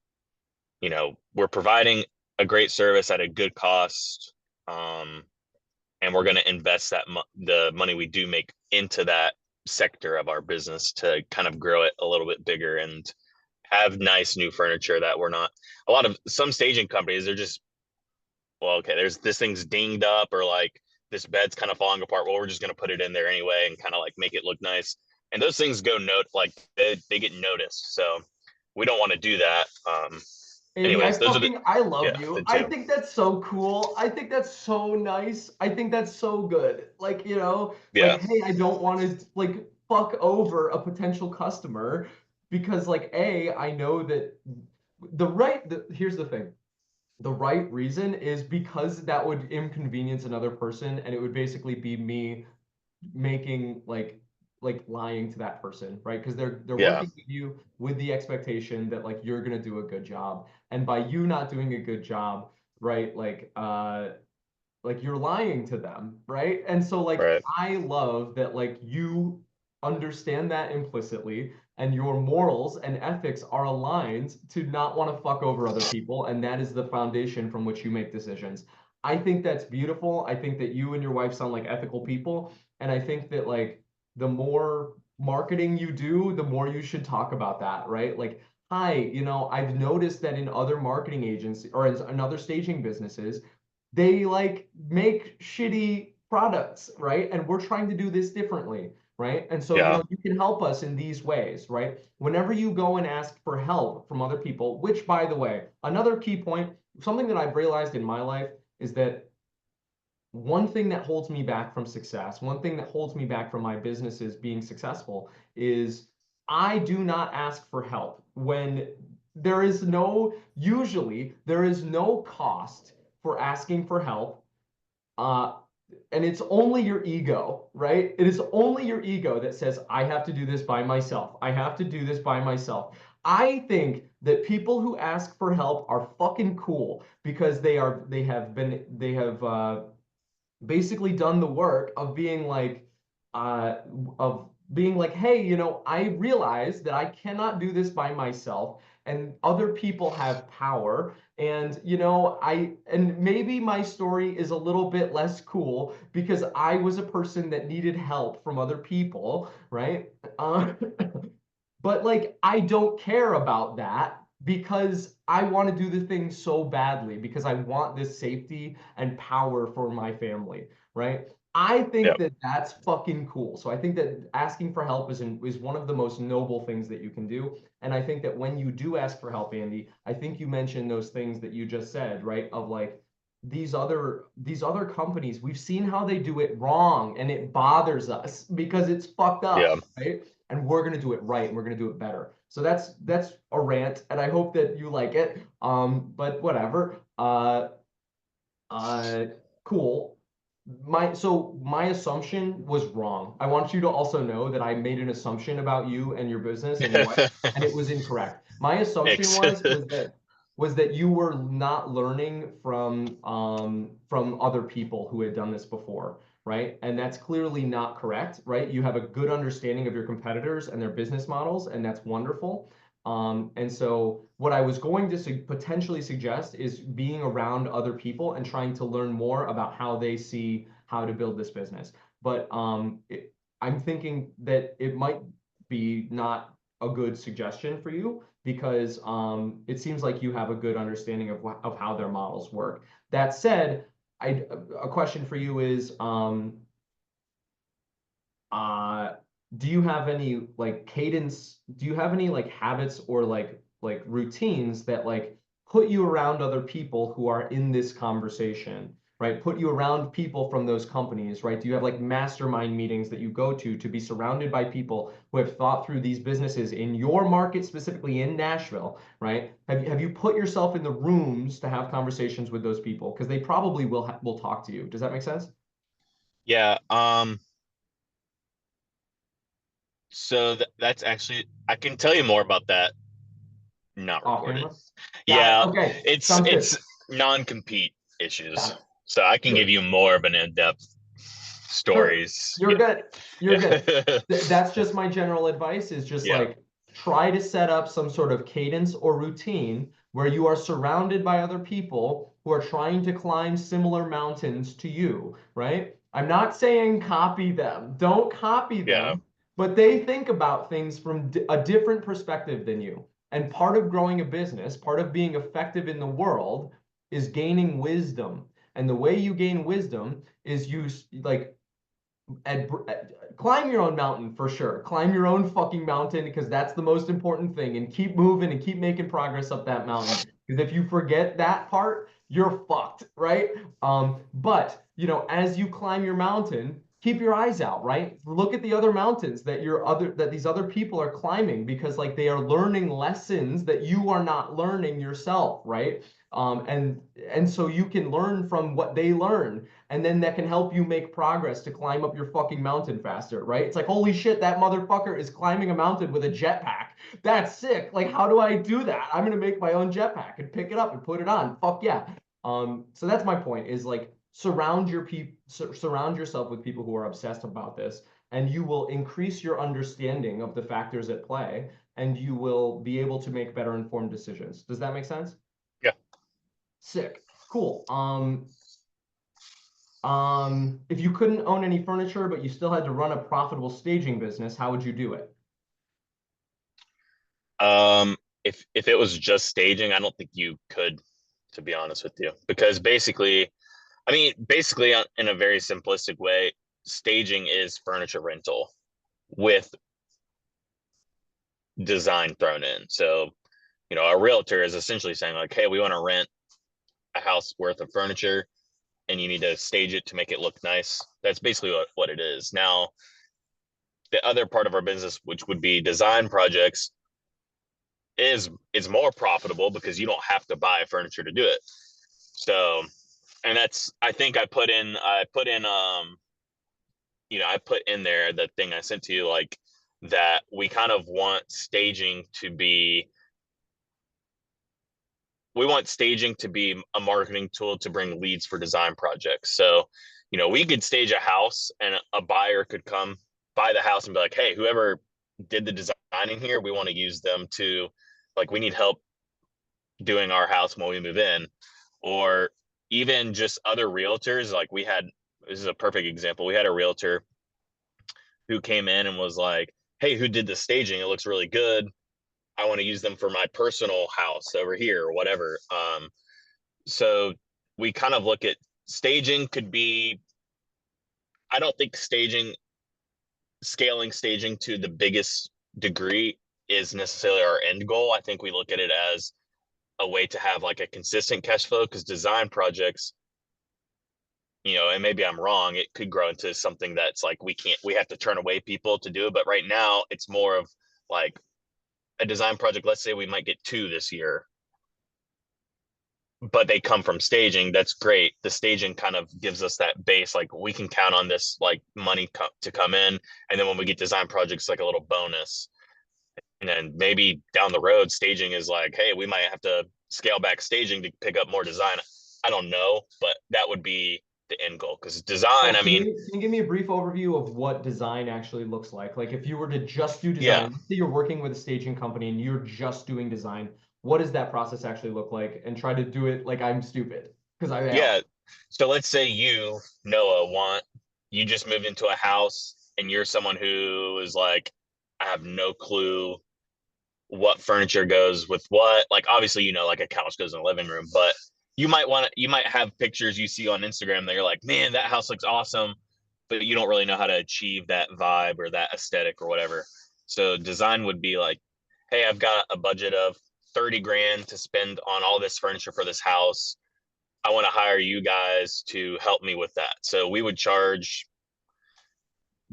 we're providing a great service at a good cost. Um, and we're going to invest the money we do make into that sector of our business to kind of grow it a little bit bigger and have nice new furniture that we're not a lot of some staging companies they're just well okay there's this thing's dinged up or like this bed's kind of falling apart, well we're just going to put it in there anyway and kind of like make it look nice, and those things go note like they get noticed, so we don't want to do that. Andy, Anyways, those are I love yeah you. the I two. think that's so cool. I think that's so nice. I think that's so good. Like, Yeah. like, hey, I don't want to like fuck over a potential customer because like, I know that here's the thing. The right reason is because that would inconvenience another person and it would basically be me making like lying to that person, right? Because they're Yeah. working with you with the expectation that like you're gonna do a good job, and by you not doing a good job, right? Like you're lying to them, right? And so like Right. I love that like you understand that implicitly and your morals and ethics are aligned to not want to fuck over other people, and that is the foundation from which you make decisions. I think that's beautiful. I think that you and your wife sound like ethical people, and I think that like the more marketing you do, the more you should talk about that, right? Like, hi, I've noticed that in other marketing agencies or in other staging businesses, they like make shitty products, right? And we're trying to do this differently, right? And so, Yeah. you can help us in these ways, right? Whenever you go and ask for help from other people, which by the way, another key point, something that I've realized in my life is that one thing that holds me back from success, one thing that holds me back from my businesses being successful is I do not ask for help when usually there is no cost for asking for help. Uh, and it's only your ego, right? It is only your ego that says, I have to do this by myself. I have to do this by myself. I think that people who ask for help are fucking cool because they have basically done the work of uh being like, hey, I realize that I cannot do this by myself, and other people have power. And maybe my story is a little bit less cool because I was a person that needed help from other people, right? uh, but like, I don't care about that because I want to do the thing so badly because I want this safety and power for my family, right? I think Yep. that that's fucking cool. So I think that asking for help is one of the most noble things that you can do. And I think that when you do ask for help, Andy, I think you mentioned those things that you just said, right? Of like, these other companies, we've seen how they do it wrong and it bothers us because it's fucked Yeah. up, right? And we're going to do it right and we're going to do it better. So that's a rant, and I hope that you like it. But whatever. Uh, cool. My assumption was wrong. I want you to also know that I made an assumption about you and your business and your wife, and it was incorrect. My assumption X. was that you were not learning from other people who had done this before, right? And that's clearly not correct, right? You have a good understanding of your competitors and their business models, and that's wonderful. And so what I was going to potentially suggest is being around other people and trying to learn more about how they see how to build this business. But I'm thinking that it might be not a good suggestion for you because it seems like you have a good understanding of how their models work. That said, a question for you is, uh, do you have any like cadence? Do you have any like habits or like routines that like put you around other people who are in this conversation, right? Put you around people from those companies, right? Do you have like mastermind meetings that you go to be surrounded by people who have thought through these businesses in your market, specifically in Nashville, right? Have you put yourself in the rooms to have conversations with those people? Because they probably will talk to you. Does that make sense? Yeah. So that's actually, I can tell you more about that. Not Off recorded. camera? Got it. Yeah, Okay. it's Sounds good. it's non-compete issues. Got it. So I can give Sure. you more of an in-depth Sure. stories. You're Yeah. good. You're good. Yeah. That's just my general advice is just Yeah. like try to set up some sort of cadence or routine where you are surrounded by other people who are trying to climb similar mountains to you, right? I'm not saying copy them. Don't copy Yeah. them, but they think about things from a different perspective than you. And part of growing a business, part of being effective in the world is gaining wisdom. And the way you gain wisdom is you like and climb your own mountain for sure. Climb your own fucking mountain because that's the most important thing. And keep moving and keep making progress up that mountain. Because if you forget that part, you're fucked, right? But as you climb your mountain, keep your eyes out, right? Look at the other mountains that these other people are climbing because like they are learning lessons that you are not learning yourself, right? And so you can learn from what they learn, and then that can help you make progress to climb up your fucking mountain faster, right? It's like, holy shit, that motherfucker is climbing a mountain with a jetpack. That's sick. Like, how do I do that? I'm gonna make my own jetpack and pick it up and put it on. Fuck yeah. So that's my point. Is like surround yourself with people who are obsessed about this, and you will increase your understanding of the factors at play, and you will be able to make better informed decisions. Does that make sense? Yeah. Sick. Cool. If you couldn't own any furniture, but you still had to run a profitable staging business, how would you do it? If it was just staging, I don't think you could, to be honest with you, because basically, I mean, basically, in a very simplistic way, staging is furniture rental with design thrown in. So, a realtor is essentially saying like, "Hey, we want to rent a house worth of furniture, and you need to stage it to make it look nice." That's basically what it is. Now, the other part of our business, which would be design projects, is more profitable because you don't have to buy furniture to do it. So, and that's, I think I put in I put in there the thing I sent to you, like that we kind of want staging to be we want staging to be a marketing tool to bring leads for design projects. So, we could stage a house and a buyer could come buy the house and be like, hey, whoever did the designing here, we want to use them to, like, we need help doing our house when we move in. Or even just other realtors. Like, this is a perfect example. We had a realtor who came in and was like, hey, who did the staging? It looks really good. I want to use them for my personal house over here or whatever. So we kind of look at staging could be, I don't think scaling staging to the biggest degree is necessarily our end goal. I think we look at it as a way to have like a consistent cash flow, because design projects, and maybe I'm wrong, it could grow into something that's like we have to turn away people to do it. But right now it's more of like a design project. Let's say we might get two this year, but they come from staging. That's great. The staging kind of gives us that base, like we can count on this like money to come in, and then when we get design projects, like a little bonus. And then maybe down the road, staging is like, hey, we might have to scale back staging to pick up more design. I don't know, but that would be the end goal, because design, So I mean, can you give me a brief overview of what design actually looks like? Like if you were to just do yeah, design, let's say you're working with a staging company and you're just doing design, what does that process actually look like? And try to do it like I'm stupid, because I am. yeah. So let's say you, Noah, you just moved into a house and you're someone who is like, I have no clue what furniture goes with what. Like, obviously, like a couch goes in a living room, but you might have pictures you see on Instagram that you're like, man, that house looks awesome, but you don't really know how to achieve that vibe or that aesthetic or whatever. So design would be like, hey, I've got a budget of 30 grand to spend on all this furniture for this house. I want to hire you guys to help me with that. So we would charge,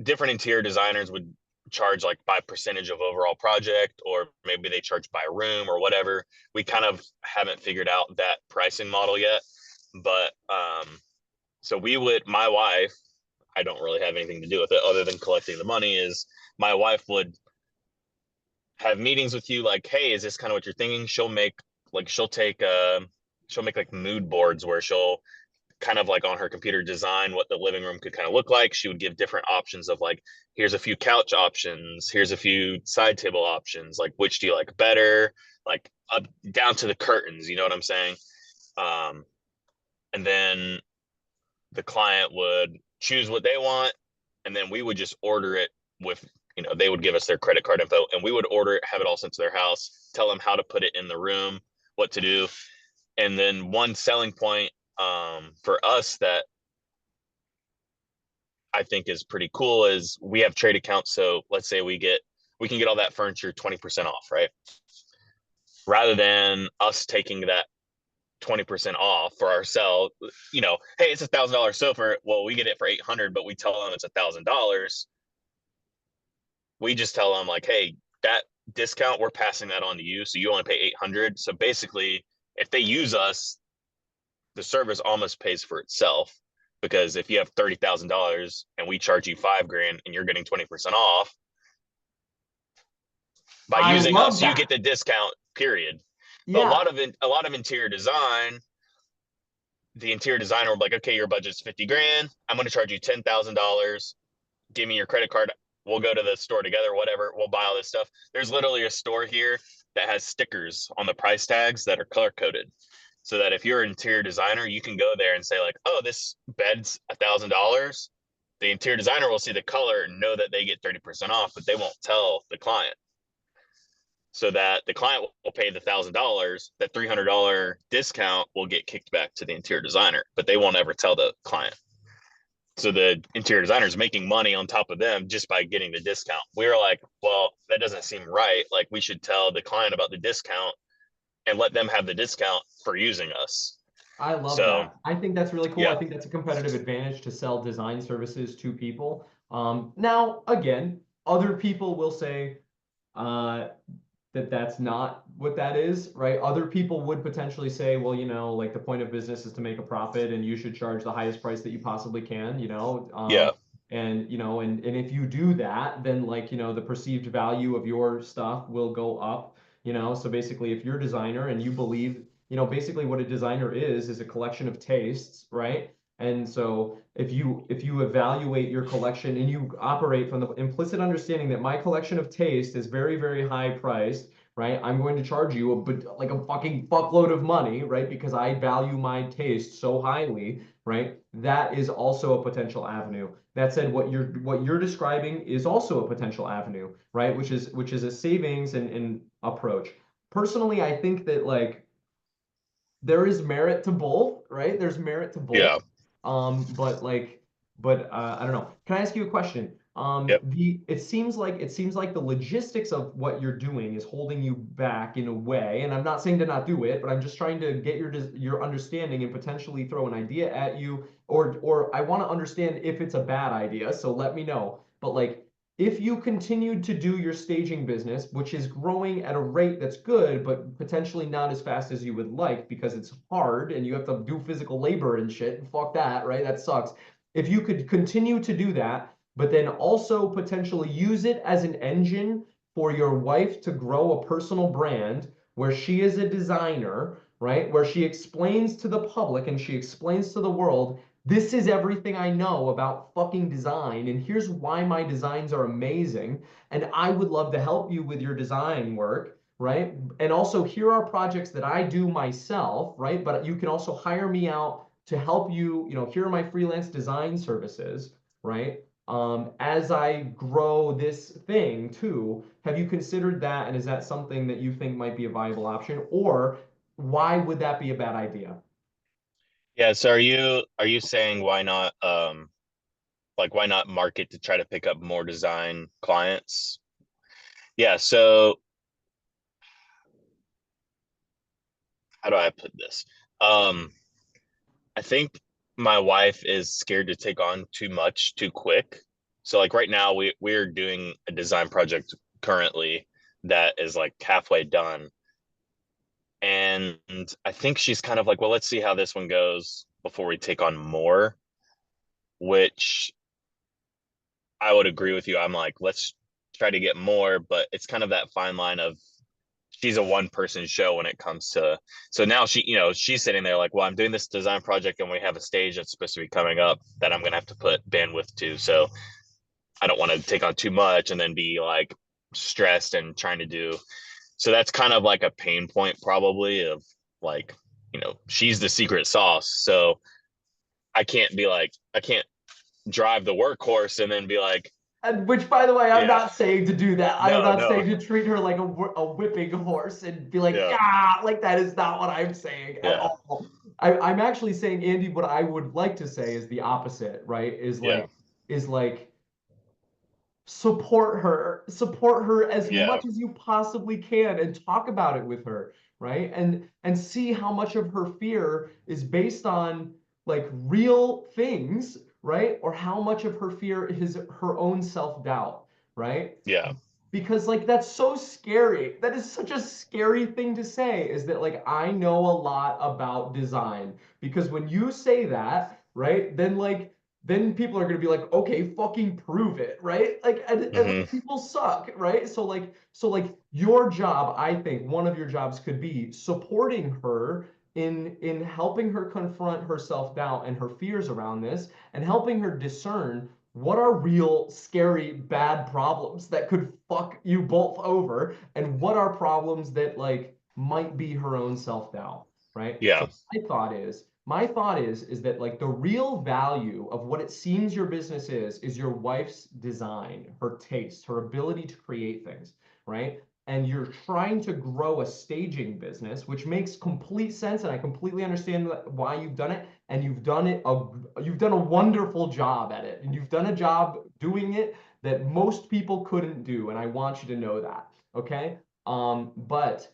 different interior designers would charge like by percentage of overall project, or maybe they charge by room or whatever. We kind of haven't figured out that pricing model yet, but so my wife, I don't really have anything to do with it other than collecting the money, is my wife would have meetings with you like, hey, is this kind of what you're thinking? She'll make like mood boards where she'll kind of like on her computer design what the living room could kind of look like. She would give different options of like, here's a few couch options, here's a few side table options, like which do you like better, like up down to the curtains, you know what I'm saying? Um, and then the client would choose what they want, and then we would just order it with, they would give us their credit card info and we would order it, have it all sent to their house, tell them how to put it in the room, what to do. And then one selling point for us that I think is pretty cool is we have trade accounts. So let's say we can get all that furniture 20% off, right? Rather than us taking that 20% off for ourselves, hey, it's $1,000 sofa. Well, we get it for 800, but we tell them it's $1,000. We just tell them like, hey, that discount, we're passing that on to you. So you only pay 800. So basically, if they use us, the service almost pays for itself, because if you have $30,000 and we charge you 5 grand and you're getting 20% off by I using love us, you that. get the discount, period. But Yeah. a lot of interior design, the interior designer will be like, okay, your budget's 50 grand. I'm going to charge you $10,000. Give me your credit card. We'll go to the store together, whatever. We'll buy all this stuff. There's literally a store here that has stickers on the price tags that are color coded, so that if you're an interior designer, you can go there and say like, oh, this bed's $1,000. The interior designer will see the color and know that they get 30% off, but they won't tell the client, so that the client will pay the $1,000. That $300 discount will get kicked back to the interior designer, but they won't ever tell the client. So the interior designer is making money on top of them just by getting the discount. We were like, well, that doesn't seem right. Like, we should tell the client about the discount and let them have the discount for using us. I love So that. I think that's really cool. I yeah, think that's a competitive advantage to sell design services to people. Now, again, other people will say uh, that that's not what that is, right? Other people would potentially say, well, like the point of business is to make a profit and you should charge the highest price that you possibly can. yeah, And and if you do that, then like the perceived value of your stuff will go up. So basically, if you're a designer and you believe, basically what a designer is a collection of tastes, right? And so if you evaluate your collection and you operate from the implicit understanding that my collection of taste is very, very high priced, right? I'm going to charge you like a fucking fuckload of money, right? Because I value my taste so highly, right? That is also a potential avenue. That said, what you're describing is also a potential avenue, right? Which is a savings and approach. Personally, I think that like there is merit to both, right? There's merit to both. Yeah. But like, I don't know. Can I ask you a question? Yep. It seems like the logistics of what you're doing is holding you back in a way. And I'm not saying to not do it, but I'm just trying to get your understanding and potentially throw an idea at you, or I want to understand if it's a bad idea. So let me know. But like, if you continued to do your staging business, which is growing at a rate that's good, but potentially not as fast as you would like because it's hard and you have to do physical labor and shit, fuck that, right? That sucks. If you could continue to do that, but then also potentially use it as an engine for your wife to grow a personal brand where she is a designer, right? Where she explains to the public and she explains to the world, this is everything I know about fucking design, and here's why my designs are amazing. And I would love to help you with your design work, right? And also, here are projects that I do myself, right? But you can also hire me out to help you. Here are my freelance design services, right? As I grow this thing too, have you considered that? And is that something that you think might be a viable option? Or why would that be a bad idea? Yeah. So are you saying why not like why not market to try to pick up more design clients? Yeah. So how do I put this? Um, I think my wife is scared to take on too much too quick. So like right now we're doing a design project currently that is like halfway done. And I think she's kind of like, well, let's see how this one goes before we take on more, which I would agree with you. I'm like, let's try to get more, but it's kind of that fine line of she's a one person show when it comes to, so now she's sitting there like, well, I'm doing this design project and we have a stage that's supposed to be coming up that I'm gonna have to put bandwidth to. So I don't want to take on too much and then be like stressed and trying to do. So that's kind of like a pain point probably of like, she's the secret sauce. So I can't drive the workhorse and then be like, And which, by the way, I'm yeah, not saying to do that. I'm no, not no, saying to treat her like a whipping horse and be like, yeah, ah, like that is not what I'm saying at yeah, all. I'm actually saying, Andy, what I would like to say is the opposite, right? yeah, Is like support her as yeah, much as you possibly can and talk about it with her, right? And see how much of her fear is based on like real things, right? Or how much of her fear is her own self-doubt, right? yeah, Because like that's so scary. That is such a scary thing to say, is that like I know a lot about design. Because when you say that, right, then people are going to be like, okay, fucking prove it, right? Like and hmm, like, people suck, right? So like your job, I think one of your jobs could be supporting her in helping her confront her self-doubt and her fears around this, and helping her discern what are real scary bad problems that could fuck you both over, and what are problems that like might be her own self-doubt, right? yeah, So my thought is that like the real value of what it seems your business is your wife's design, her taste, her ability to create things, right? And you're trying to grow a staging business, which makes complete sense, and I completely understand why you've done it, and you've done a wonderful job at it, and you've done a job doing it that most people couldn't do, and I want you to know that, okay? But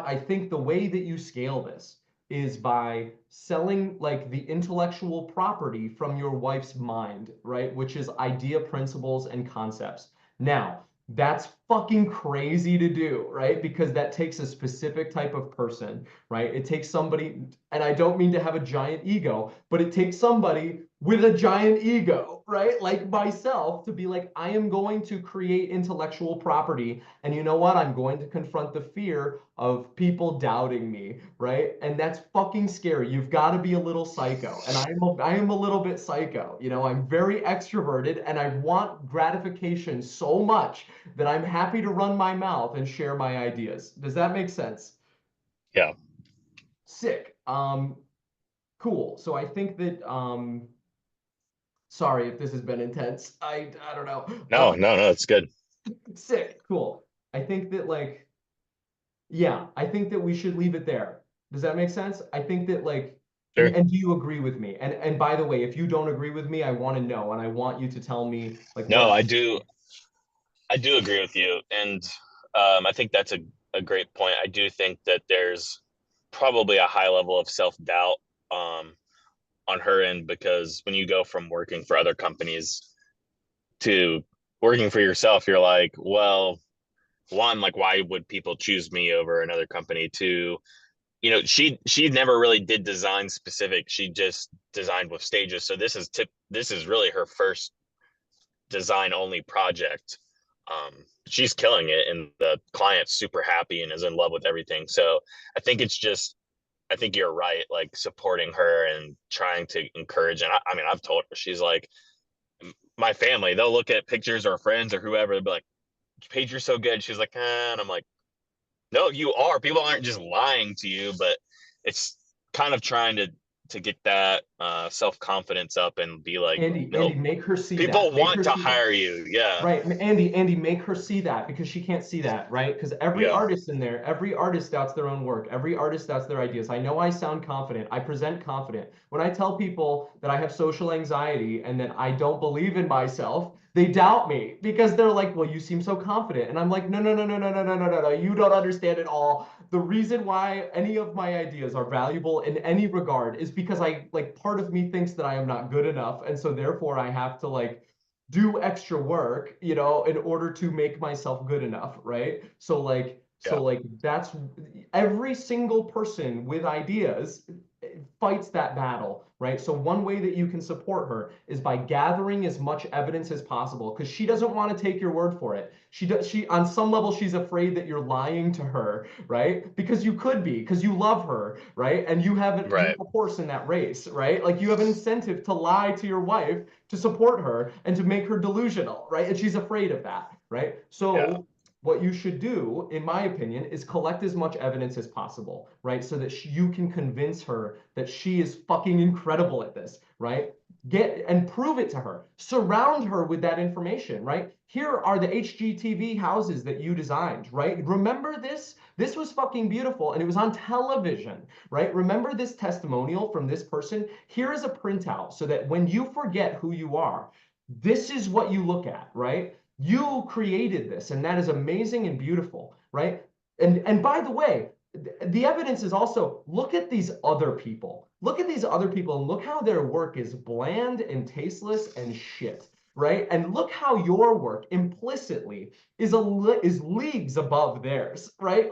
I think the way that you scale this is by selling like the intellectual property from your wife's mind, right? Which is idea, principles, and concepts. Now, that's fucking crazy to do, right? Because that takes a specific type of person, right? It takes somebody, and I don't mean to have a giant ego, but it takes somebody with a giant ego, right? Like myself, to be like, I am going to create intellectual property. And you know what? I'm going to confront the fear of people doubting me, right? And that's fucking scary. You've got to be a little psycho. And I am a little bit psycho. You know, I'm very extroverted and I want gratification so much that I'm happy to run my mouth and share my ideas. Does that make sense? Yeah. Sick. Cool. So I think that sorry if this has been intense. I don't know. No, no, no, it's good. Sick. Cool. I think that like yeah, I think that we should leave it there. Does that make sense? I think that like Sure. and do you agree with me? And by the way, if you don't agree with me, I want to know and I want you to tell me like No, what. I do agree with you. And I think that's a great point. I do think that there's probably a high level of self-doubt um, on her end, because when you go from working for other companies to working for yourself, you're like, well, one, like, why would people choose me over another company? Two, she never really did design specific. She just designed with stages. So this is really her first design only project. She's killing it, and the client's super happy and is in love with everything. So I think it's just, I think you're right, like supporting her and trying to encourage. And I mean, I've told her, she's like, my family, they'll look at pictures or friends or whoever, they'll be like, Paige, you're so good. She's like, and I'm like, no, you are. People aren't just lying to you, but it's kind of trying to get that self confidence up and be like, Andy, no, make her see people that. Make want her to see that. hire you. Yeah, Right, Andy, make her see that because she can't see that, right? Because every yeah, artist in there, every artist doubts their own work. Every artist doubts their ideas. I know I sound confident. I present confident. When I tell people that I have social anxiety and that I don't believe in myself, they doubt me because they're like, "Well, you seem so confident." And I'm like, "No, no, no, no, no, no, no, no, no, no. You don't understand at all. The reason why any of my ideas are valuable in any regard is because I like part of me thinks that I am not good enough, and so therefore I have to like do extra work, you know, in order to make myself good enough, right? yeah, So like that's every single person with ideas fights that battle, right? So one way that you can support her is by gathering as much evidence as possible because she doesn't want to take your word for it. She on some level she's afraid that you're lying to her, right? Because you could be, because you love her, right? And you right, have a horse in that race, right? Like you have an incentive to lie to your wife to support her and to make her delusional, right? And she's afraid of that, right? yeah, So what you should do, in my opinion, is collect as much evidence as possible, right? So that you can convince her that she is fucking incredible at this, right? Get and prove it to her. Surround her with that information, right? Here are the HGTV houses that you designed, right? Remember this? This was fucking beautiful and it was on television, right? Remember this testimonial from this person? Here is a printout so that when you forget who you are, this is what you look at, right? You created this, and that is amazing and beautiful, right? And by the way, the evidence is also look at these other people. Look at these other people and look how their work is bland and tasteless and shit, right? And look how your work implicitly is leagues above theirs, right?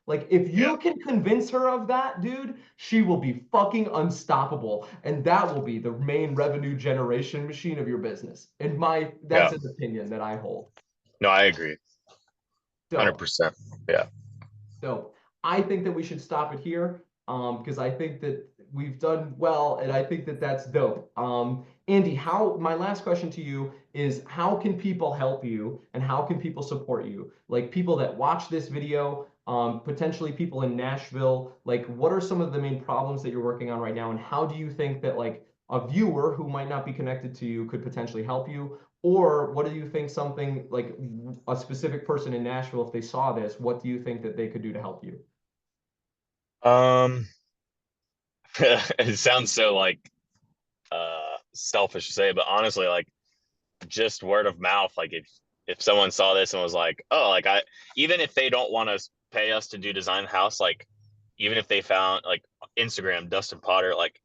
Like if yeah, you can convince her of that, dude, she will be fucking unstoppable, and that will be the main revenue generation machine of your business. And yeah. that's an opinion that I hold. No, I agree, So 100%. Yeah. So I think that we should stop it here because I think that we've done well, and I think that that's dope. Andy, how my last question to you is how can people help you and how can people support you? Like people that watch this video, potentially people in Nashville, like what are some of the main problems that you're working on right now, and how do you think that like a viewer who might not be connected to you could potentially help you? Or what do you think something like a specific person in Nashville, if they saw this, what do you think that they could do to help you? Um, it sounds so like selfish to say, but honestly, like just word of mouth. Like if someone saw this and was like, oh, like I, even if they don't want to pay us to do design house, like even if they found like Instagram Dustin Potter, like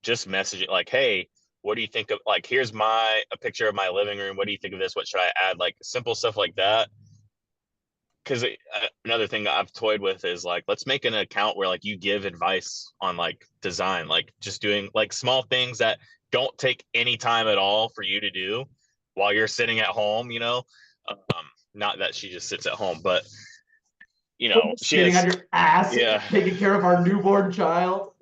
just message it like, hey, what do you think of, like, here's my a picture of my living room, what do you think of this, what should I add, like simple stuff like that. because another thing I've toyed with is like, let's make an account where like you give advice on like design, like just doing like small things that don't take any time at all for you to do while you're sitting at home, you know. Um, Not that she just sits at home, but you know, she Sitting on has, your ass, yeah, taking care of our newborn child.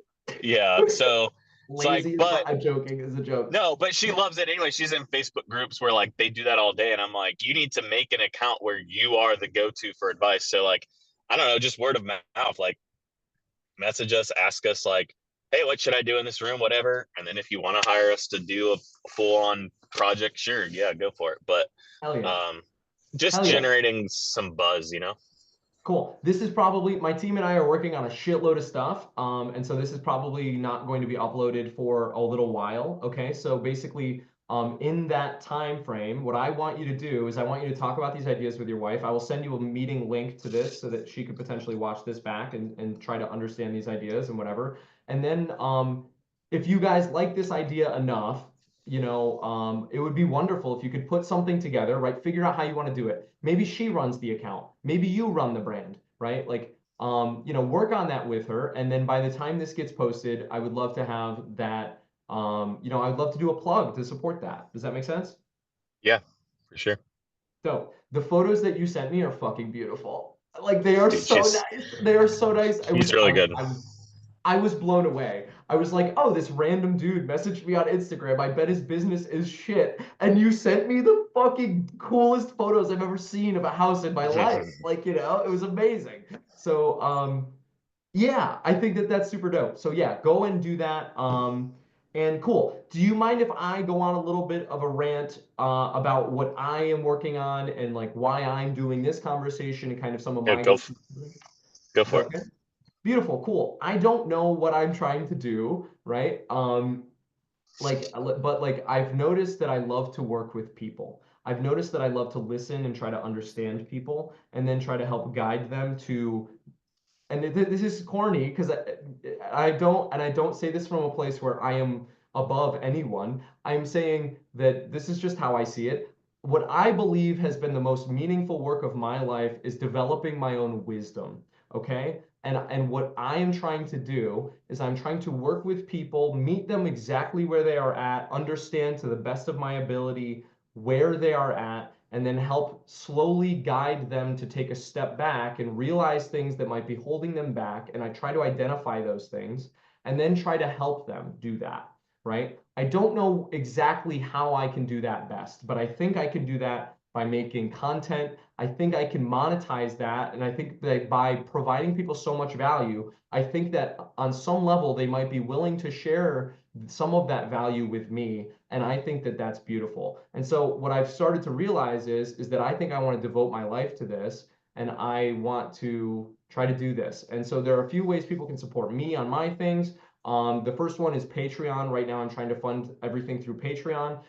yeah. So it's like, Lazy is my, but I'm joking, it's a joke. no, but she loves it anyway. She's in Facebook groups where like they do that all day, and I'm like, you need to make an account where you are the go-to for advice. So like, I don't know, just word of mouth, like message us, ask us like, hey, what should I do in this room, whatever. And then if you want to hire us to do a full-on project, sure, yeah, go for it. But Hell yeah. um, just Hell yeah. generating some buzz, you know. Cool. This is probably my team and I are working on a shitload of stuff. And so this is probably not going to be uploaded for a little while. Okay. So basically, in that time frame, what I want you to do is I want you to talk about these ideas with your wife. I will send you a meeting link to this so that she could potentially watch this back and try to understand these ideas and whatever. And then if you guys like this idea enough, it would be wonderful if you could put something together, right? Figure out how you want to do it. Maybe she runs the account. Maybe you run the brand, right? Like, work on that with her. And then by the time this gets posted, I would love to have that. I'd love to do a plug to support that. Does that make sense? Yeah, for sure. So the photos that you sent me are fucking beautiful. Like they are Dude, so nice. They are so nice. I she's was really I, good. I was blown away. I was like, oh, this random dude messaged me on Instagram. I bet his business is shit. And you sent me the fucking coolest photos I've ever seen of a house in my life. Like, it was amazing. So, yeah, I think that that's super dope. So yeah, go and do that. And cool. Do you mind if I go on a little bit of a rant about what I am working on and like why I'm doing this conversation and kind of some of Yeah, my issues? go Is that for it. okay? Beautiful, cool. I don't know what I'm trying to do, right? But like I've noticed that I love to work with people. I've noticed that I love to listen and try to understand people and then try to help guide them to, and this is corny because I don't say this from a place where I am above anyone. I'm saying that this is just how I see it. What I believe has been the most meaningful work of my life is developing my own wisdom. Okay. And what I am trying to do is I'm trying to work with people, meet them exactly where they are at, understand to the best of my ability where they are at, and then help slowly guide them to take a step back and realize things that might be holding them back. And I try to identify those things and then try to help them do that, right? I don't know exactly how I can do that best, but I think I can do that by making content. I think I can monetize that. And I think that by providing people so much value, I think that on some level, they might be willing to share some of that value with me. And I think that that's beautiful. And so what I've started to realize is that I think I want to devote my life to this and I want to try to do this. And so there are a few ways people can support me on my things. The first one is Patreon. Right now, I'm trying to fund everything through Patreon.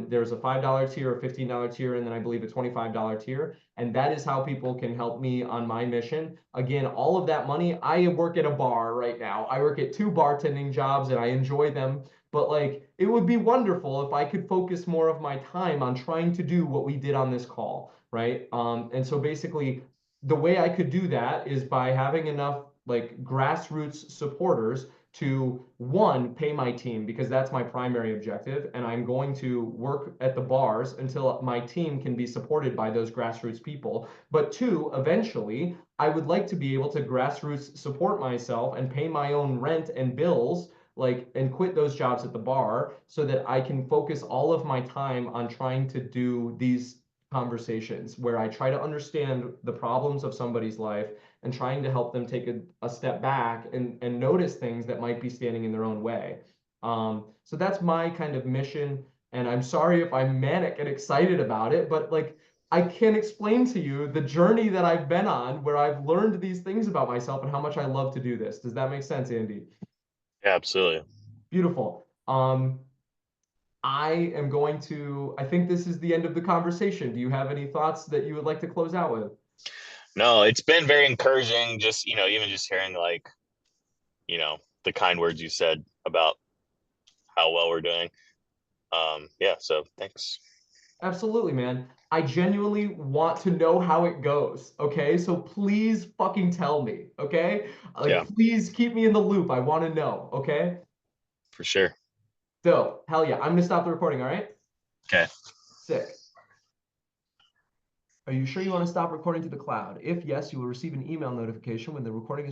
There's a $5 tier, a $15 tier, and then I believe a $25 tier. And that is how people can help me on my mission. Again, all of that money, I work at a bar right now. I work at two bartending jobs and I enjoy them. But like, it would be wonderful if I could focus more of my time on trying to do what we did on this call, right? And so basically, the way I could do that is by having enough like grassroots supporters to one, pay my team because that's my primary objective. And I'm going to work at the bars until my team can be supported by those grassroots people. But two, eventually, I would like to be able to grassroots support myself and pay my own rent and bills, like, and quit those jobs at the bar so that I can focus all of my time on trying to do these conversations where I try to understand the problems of somebody's life and trying to help them take a step back and notice things that might be standing in their own way. So that's my kind of mission. And I'm sorry if I'm manic and excited about it, but like I can't explain to you the journey that I've been on where I've learned these things about myself and how much I love to do this. Does that make sense, Andy? Yeah, absolutely. Beautiful. I think this is the end of the conversation. Do you have any thoughts that you would like to close out with? No, it's been very encouraging. Just even just hearing like the kind words you said about how well we're doing. Yeah. So thanks. Absolutely, man. I genuinely want to know how it goes. Okay. So please fucking tell me. Okay. Like, Yeah, please keep me in the loop. I want to know. Okay. for sure. So, hell yeah. I'm going to stop the recording. All right. Okay. Sick. Are you sure you want to stop recording to the cloud? If yes, you will receive an email notification when the recording is